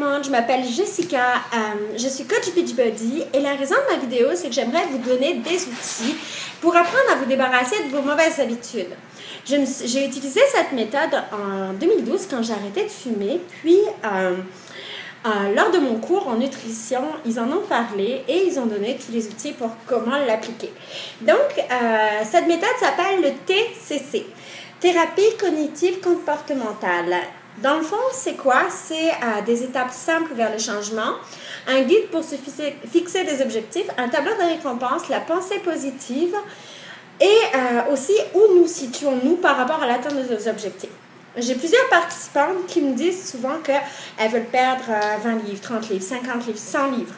monde, je m'appelle Jessica, je suis coach Beachbody et la raison de ma vidéo, c'est que j'aimerais vous donner des outils pour apprendre à vous débarrasser de vos mauvaises habitudes. J'ai utilisé cette méthode en 2012 quand j'ai arrêté de fumer, puis lors de mon cours en nutrition, ils en ont parlé et ils ont donné tous les outils pour comment l'appliquer. Donc, cette méthode s'appelle le TCC, Thérapie cognitive comportementale. Dans le fond, c'est quoi? C'est des étapes simples vers le changement, un guide pour se fixer des objectifs, un tableau de récompense, la pensée positive et aussi où nous situons-nous par rapport à l'atteinte de nos objectifs. J'ai plusieurs participantes qui me disent souvent qu'elles veulent perdre 20 livres, 30 livres, 50 livres, 100 livres.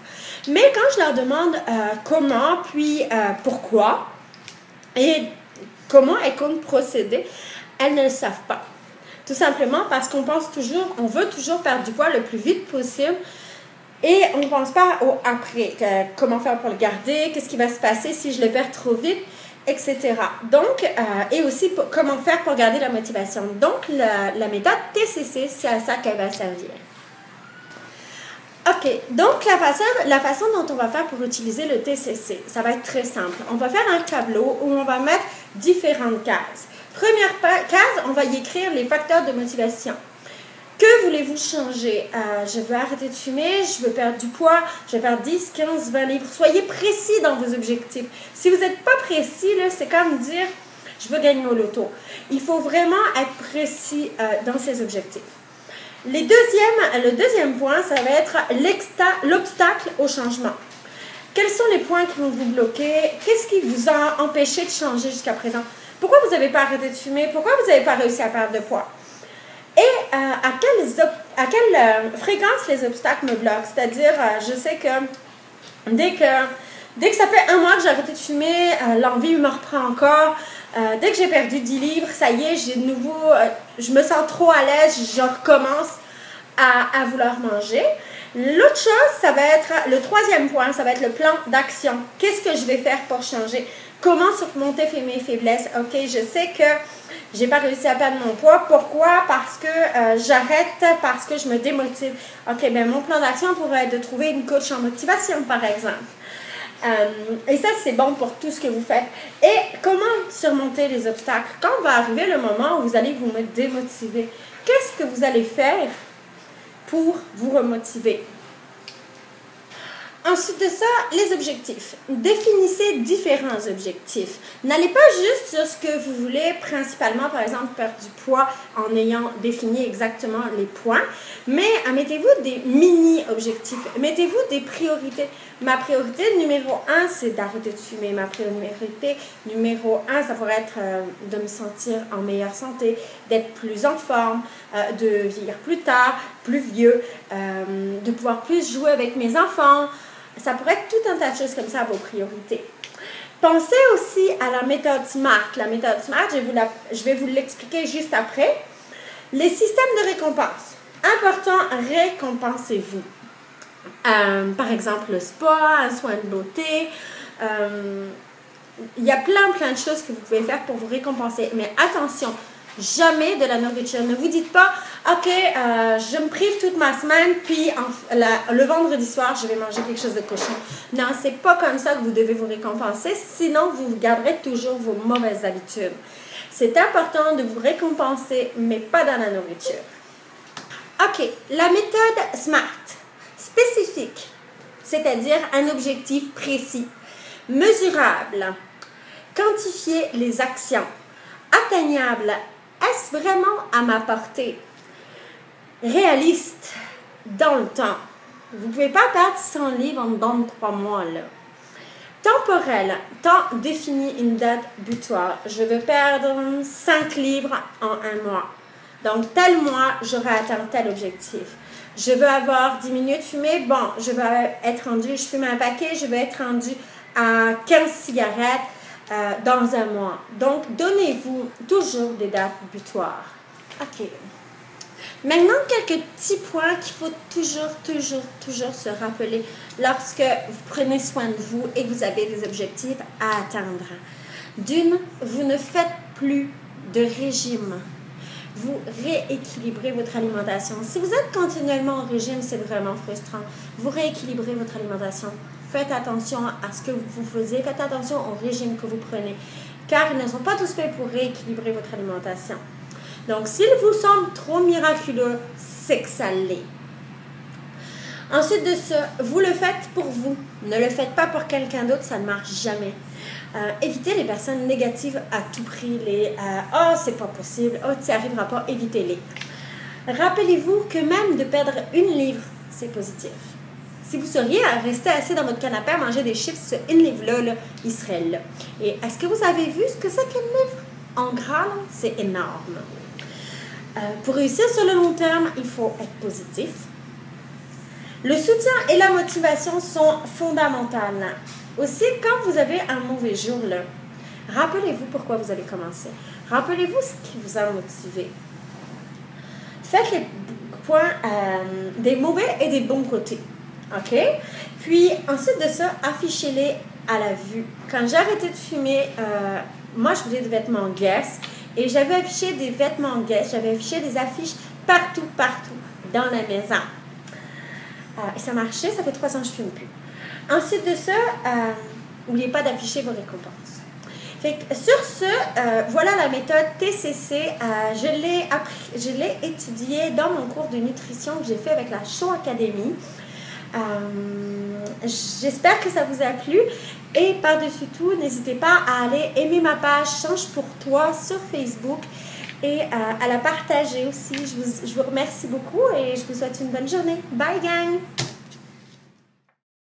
Mais quand je leur demande comment, puis pourquoi et comment elles comptent procéder, elles ne le savent pas. Tout simplement parce qu'on veut toujours perdre du poids le plus vite possible et on ne pense pas au après, comment faire pour le garder, qu'est-ce qui va se passer si je le perds trop vite, etc. Donc, et aussi comment faire pour garder la motivation. Donc, la méthode TCC, c'est à ça qu'elle va servir. OK, donc la façon dont on va faire pour utiliser le TCC, ça va être très simple. On va faire un tableau où on va mettre différentes cases. Première case, on va y écrire les facteurs de motivation. Que voulez-vous changer? Je veux arrêter de fumer, je veux perdre du poids, je veux perdre 10, 15, 20 livres. Soyez précis dans vos objectifs. Si vous n'êtes pas précis, c'est comme dire « je veux gagner au loto ». Il faut vraiment être précis dans ses objectifs. Le deuxième point, ça va être l'obstacle au changement. Quels sont les points qui vont vous bloquer? Qu'est-ce qui vous a empêché de changer jusqu'à présent? Pourquoi vous n'avez pas arrêté de fumer? Pourquoi vous n'avez pas réussi à perdre de poids? Et à quelle fréquence les obstacles me bloquent? C'est-à-dire, je sais que dès que ça fait 1 mois que j'ai arrêté de fumer, l'envie me reprend encore. Dès que j'ai perdu 10 livres, ça y est, j'ai de nouveau, je me sens trop à l'aise, je recommence à vouloir manger. L'autre chose, ça va être, le troisième point, ça va être le plan d'action. Qu'est-ce que je vais faire pour changer? Comment surmonter mes faiblesses? OK, je sais que j'ai pas réussi à perdre mon poids. Pourquoi? Parce que j'arrête, parce que je me démotive. OK, bien mon plan d'action pourrait être de trouver une coach en motivation, par exemple. Et ça, c'est bon pour tout ce que vous faites. Et comment surmonter les obstacles? Quand va arriver le moment où vous allez vous démotiver, qu'est-ce que vous allez faire pour vous remotiver? Ensuite de ça, les objectifs. Définissez différents objectifs. N'allez pas juste sur ce que vous voulez, principalement, par exemple, perdre du poids en ayant défini exactement les points, mais mettez-vous des mini-objectifs. Mettez-vous des priorités. Ma priorité numéro 1, c'est d'arrêter de fumer. Ma priorité numéro 1, ça pourrait être de me sentir en meilleure santé, d'être plus en forme, de vieillir plus tard, plus vieux, de pouvoir plus jouer avec mes enfants. Ça pourrait être tout un tas de choses comme ça à vos priorités. Pensez aussi à la méthode SMART. La méthode SMART, je vais vous l'expliquer juste après. Les systèmes de récompense. Important, récompensez-vous. Par exemple, le spa, un soin de beauté. Il y a plein de choses que vous pouvez faire pour vous récompenser. Mais attention, jamais de la nourriture. Ne vous dites pas, OK, je me prive toute ma semaine, puis le vendredi soir, je vais manger quelque chose de cochon. Non, c'est pas comme ça que vous devez vous récompenser, sinon vous garderez toujours vos mauvaises habitudes. C'est important de vous récompenser, mais pas dans la nourriture. OK, la méthode SMART. Spécifique, c'est-à-dire un objectif précis. Mesurable. Quantifier les actions. Atteignable. Est-ce vraiment à ma portée? Réaliste dans le temps. Vous ne pouvez pas perdre 100 livres en dedans de 3 mois. Là. Temporel. Temps défini, une date butoir. Je veux perdre 5 livres en 1 mois. Donc, tel mois, j'aurai atteint tel objectif. Je veux avoir diminué de fumer. Bon, je vais être rendu, je fume un paquet, je vais être rendu à 15 cigarettes. Dans 1 mois. Donc, donnez-vous toujours des dates butoirs. OK. Maintenant, quelques petits points qu'il faut toujours se rappeler lorsque vous prenez soin de vous et que vous avez des objectifs à atteindre. D'une, vous ne faites plus de régime. vous rééquilibrez votre alimentation. Si vous êtes continuellement au régime, c'est vraiment frustrant. Vous rééquilibrez votre alimentation. Faites attention à ce que vous faisiez. Faites attention au régime que vous prenez. Car ils ne sont pas tous faits pour rééquilibrer votre alimentation. Donc, s'il vous semble trop miraculeux, c'est que ça l'est. Ensuite de ça, vous le faites pour vous. Ne le faites pas pour quelqu'un d'autre, ça ne marche jamais. Évitez les personnes négatives à tout prix. Oh, c'est pas possible. Oh, tu n'y arriveras pas. Évitez-les. Rappelez-vous que même de perdre 1 livre, c'est positif. Si vous seriez à rester assis dans votre canapé à manger des chips, ce 1 livre-là, il serait là. Et est-ce que vous avez vu ce que c'est qu'un livre? En gras, c'est énorme. Pour réussir sur le long terme, il faut être positif. Le soutien et la motivation sont fondamentales. Aussi, quand vous avez un mauvais jour, là, rappelez-vous pourquoi vous avez commencé. Rappelez-vous ce qui vous a motivé. Faites les points des mauvais et des bons côtés. OK? Puis, ensuite de ça, affichez-les à la vue. Quand j'ai arrêté de fumer, moi, je voulais des vêtements Guess. Et j'avais affiché des vêtements Guess. J'avais affiché des affiches partout dans la maison. Et ça marchait, ça fait 3 ans que je ne fume plus. Ensuite de ça, n'oubliez pas d'afficher vos récompenses. Fait que sur ce, voilà la méthode TCC. Je l'ai étudiée dans mon cours de nutrition que j'ai fait avec la Show Academy. J'espère que ça vous a plu. Et par-dessus tout, n'hésitez pas à aller aimer ma page Change pour toi sur Facebook et à la partager aussi. Je vous remercie beaucoup et je vous souhaite une bonne journée. Bye gang!